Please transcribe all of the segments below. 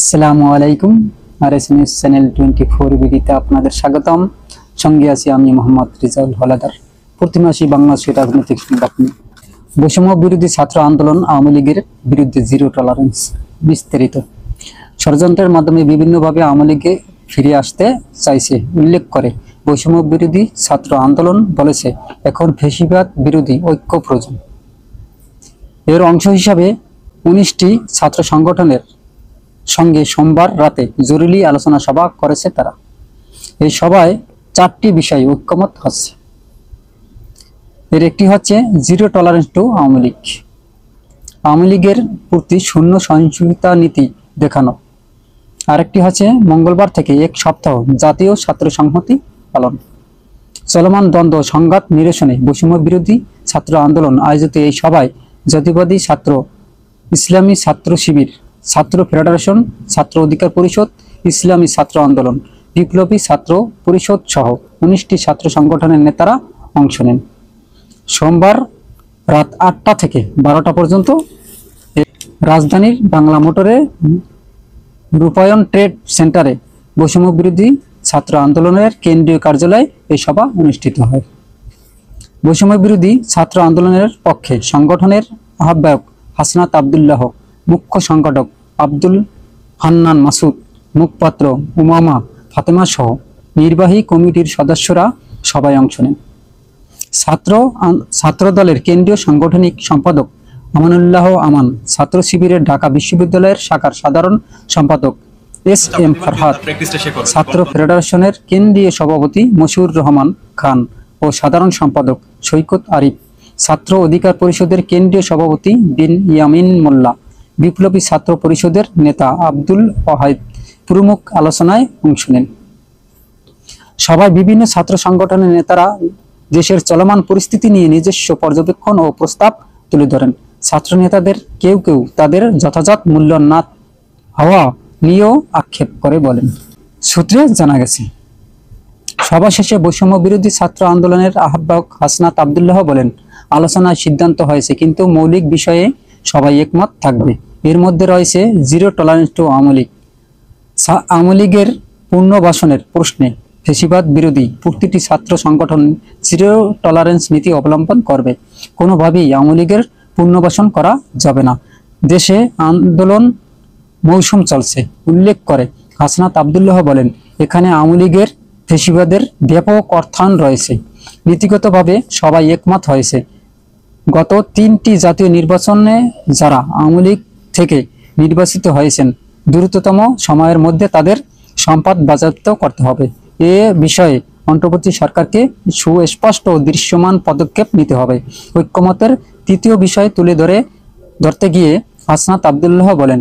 আসসালামু আলাইকুম। আরএসএনএস চ্যানেল 24 বিডিতে আপনাদের স্বাগতম। সঙ্গে আছি আমি মোহাম্মদ রিজাউল হলাদার। প্রতিমাসী বাংলাদেশের রাজনৈতিক সংবাদ নিয়ে বৈষম্য বিরোধী ছাত্র আন্দোলন আওয়ামী লীগের বিরুদ্ধে জিরো টলারেন্স। বিস্তারিত ষড়যন্ত্রের মাধ্যমে বিভিন্নভাবে আওয়ামী লীগে ফিরে আসতে চাইছে উল্লেখ করে বৈষম্য বিরোধী ছাত্র আন্দোলন বলেছে, এখন ফ্যাসিবাদ বিরোধী ঐক্য প্রয়োজন। এর অংশ হিসাবে 19টি ছাত্র সংগঠনের সঙ্গে সোমবার রাতে জরুরি আলোচনা সভা করেছে তারা। এই সভায় 4টি বিষয় ঐক্যমত হচ্ছে। এর একটি হচ্ছে zero tolerance two Awami League, Awami লীগের প্রতি শূন্য সহিংসতা নীতি দেখানো। আরেকটি হচ্ছে মঙ্গলবার থেকে এক সপ্তাহ জাতীয় ছাত্র সংহতি পালন। চলমান দ্বন্দ্ব সংঘাত নিরসনে বৈষম্য বিরোধী ছাত্র আন্দোলন আয়োজিত এই সভায় জাতীয়বাদী ছাত্র, ইসলামী ছাত্র শিবির, ছাত্র ফেডারেশন, ছাত্র অধিকার পরিষদ, ইসলামী ছাত্র আন্দোলন, বিপ্লবী ছাত্র পরিষদ সহ 19টি ছাত্র সংগঠনের নেতারা অংশ নেন। সোমবার রাত 8টা থেকে 12টা পর্যন্ত রাজধানীর বাংলা মোটরে রূপায়ণ ট্রেড সেন্টারে বৈষম্য বিরোধী ছাত্র আন্দোলনের কেন্দ্রীয় কার্যালয়ে এই সভা অনুষ্ঠিত হয়। বৈষম্য বিরোধী ছাত্র আন্দোলনের পক্ষে সংগঠনের আহ্বায়ক হাসনাত আবদুল্লাহ, মুখ্য সংগঠক আব্দুল হান্নান মাসুদ, মুখপাত্র উমামা ফাতেমা সহ নির্বাহী কমিটির সদস্যরা সবাই অংশ নেন। ছাত্র দলের কেন্দ্রীয় সাংগঠনিক সম্পাদক আমানুল্লাহ আমান, ছাত্র শিবিরের ঢাকা বিশ্ববিদ্যালয়ের শাখার সাধারণ সম্পাদক এস.এম. ফরহাদ, ছাত্র ফেডারেশনের কেন্দ্রীয় সভাপতি মশিউর রহমান খান ও সাধারণ সম্পাদক সৈকত আরিফ, ছাত্র অধিকার পরিষদের কেন্দ্রীয় সভাপতি বিন ইয়ামিন মোল্লা, বিপ্লবী ছাত্র পরিষদের নেতা আব্দুল ওয়াহিদ প্রমুখ আলোচনায় অংশ নেন। সভায় বিভিন্ন ছাত্র সংগঠনের নেতারা দেশের চলমান পরিস্থিতি নিয়ে নিজস্ব পর্যবেক্ষণ ও প্রস্তাব তুলে ধরেন। ছাত্র নেতাদের কেউ কেউ তাদের যথাযথ মূল্য না হওয়া নিয়েও আক্ষেপ করে বলেন। সূত্রে জানা গেছে, সভা শেষে বৈষম্য বিরোধী ছাত্র আন্দোলনের আহ্বায়ক হাসনাত আবদুল্লাহ বলেন, আলোচনায় সিদ্ধান্ত হয়েছে, কিন্তু মৌলিক বিষয়ে সবাই একমত থাকবে। এর মধ্যে রয়েছে zero tolerance two Awami League. Awami লীগের পুনর্বাসনের প্রশ্নে ফ্যাসিবাদ বিরোধী প্রতিটি ছাত্র সংগঠন জিরো টলারেন্স নীতি অবলম্বন করবে। কোনোভাবেই আওয়ামী লীগের পুনর্বাসন করা যাবে না। দেশে আন্দোলন মৌসুম চলছে উল্লেখ করে হাসনাত আবদুল্লাহ বলেন, এখানে আওয়ামী লীগের ফ্যাসিবাদের ব্যাপক অর্থায়ন রয়েছে। নীতিগতভাবে সবাই একমত হয়েছে। গত 3টি জাতীয় নির্বাচনে যারা আওয়ামী লীগ থেকে নির্বাচিত হয়েছেন, দ্রুততম সময়ের মধ্যে তাদের সম্পদ বাজেয়াপ্ত করতে হবে। এ বিষয়ে অন্তর্বর্তী সরকারকে সুস্পষ্ট ও দৃশ্যমান পদক্ষেপ নিতে হবে। ঐক্যমতের তৃতীয় বিষয় তুলে ধরতে গিয়ে হাসনাত আবদুল্লাহ বলেন,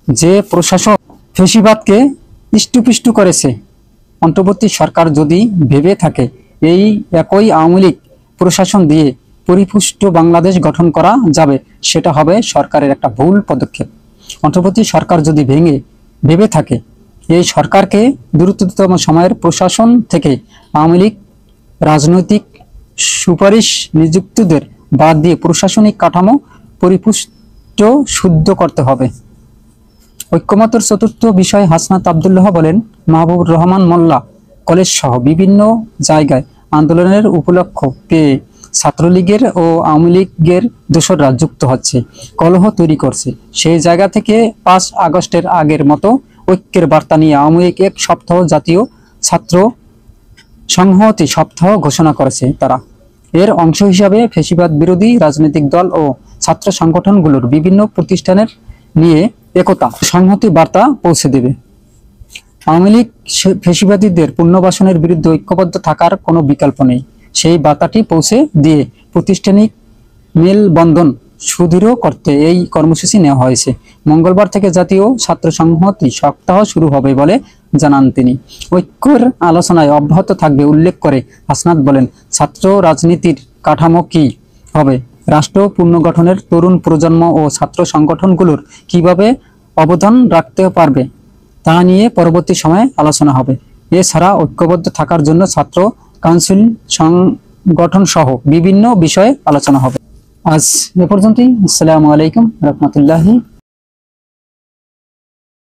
যে প্রশাসন ফ্যাসিবাদকে ইষ্টুপিষ্টু করেছে, অন্তর্বর্তী সরকার যদি ভেবে থাকে এই একই আওয়ামী লীগ প্রশাসন দিয়ে পরিপুষ্ট বাংলাদেশ গঠন করা যাবে, সেটা হবে সরকারের একটা ভুল পদক্ষেপ। অন্তর্বর্তী সরকার যদি ভেবে থাকে এই সরকারকে দ্রুততম সময়ের প্রশাসন থেকে আওয়ামী লীগ রাজনৈতিক সুপারিশ নিযুক্তদের বাদ দিয়ে প্রশাসনিক কাঠামো পরিপুষ্ট শুদ্ধ করতে হবে। ঐক্যমতের চতুর্থ বিষয় হাসনাত আবদুল্লাহ বলেন, মাহবুবুর রহমান মোল্লা কলেজ সহ বিভিন্ন জায়গায় আন্দোলনের উপলক্ষ পেয়ে ছাত্রলীগের ও আওয়ামী লীগের দোসররা যুক্ত হচ্ছে, কলহ তৈরি করছে। সেই জায়গা থেকে 5 আগস্টের আগের মতো ঐক্যের বার্তা নিয়ে আওয়ামী লীগ এক সপ্তাহ জাতীয় ছাত্র সংহতি সপ্তাহ ঘোষণা করেছে তারা। এর অংশ হিসাবে ফ্যাসিবাদ বিরোধী রাজনৈতিক দল ও ছাত্র সংগঠনগুলোর বিভিন্ন প্রতিষ্ঠানের নিয়ে একতা সংহতি বার্তা পৌঁছে দেবে। আওয়ামী লীগ ফ্যাসিবাদীদের পুনর্বাসনের বিরুদ্ধে ঐক্যবদ্ধ থাকার কোনো বিকল্প নেই। সেই বার্তাটি পৌঁছে দিয়ে প্রাতিষ্ঠানিক মেলবন্ধন সুদৃঢ় করতে এই কর্মসূচি নেওয়া হয়েছে। মঙ্গলবার থেকে জাতীয় ছাত্র সংহতি সপ্তাহ শুরু হবে বলে জানান তিনি। ঐক্যের আলোচনায় অব্যাহত থাকবে উল্লেখ করে হাসনাত বলেন, ছাত্র রাজনীতির কাঠামো কি হবে, রাষ্ট্র পুনর্গঠনের তরুণ প্রজন্ম ও ছাত্র সংগঠনগুলোর কিভাবে অবদান রাখতে পারবে তা নিয়ে পরবর্তী সময়ে আলোচনা হবে। এছাড়া ঐক্যবদ্ধ থাকার জন্য ছাত্র কাউন্সিল সংগঠন সহ বিভিন্ন বিষয়ে আলোচনা হবে। আজ এ পর্যন্তই। আসসালামু আলাইকুম রহমতুল্লাহি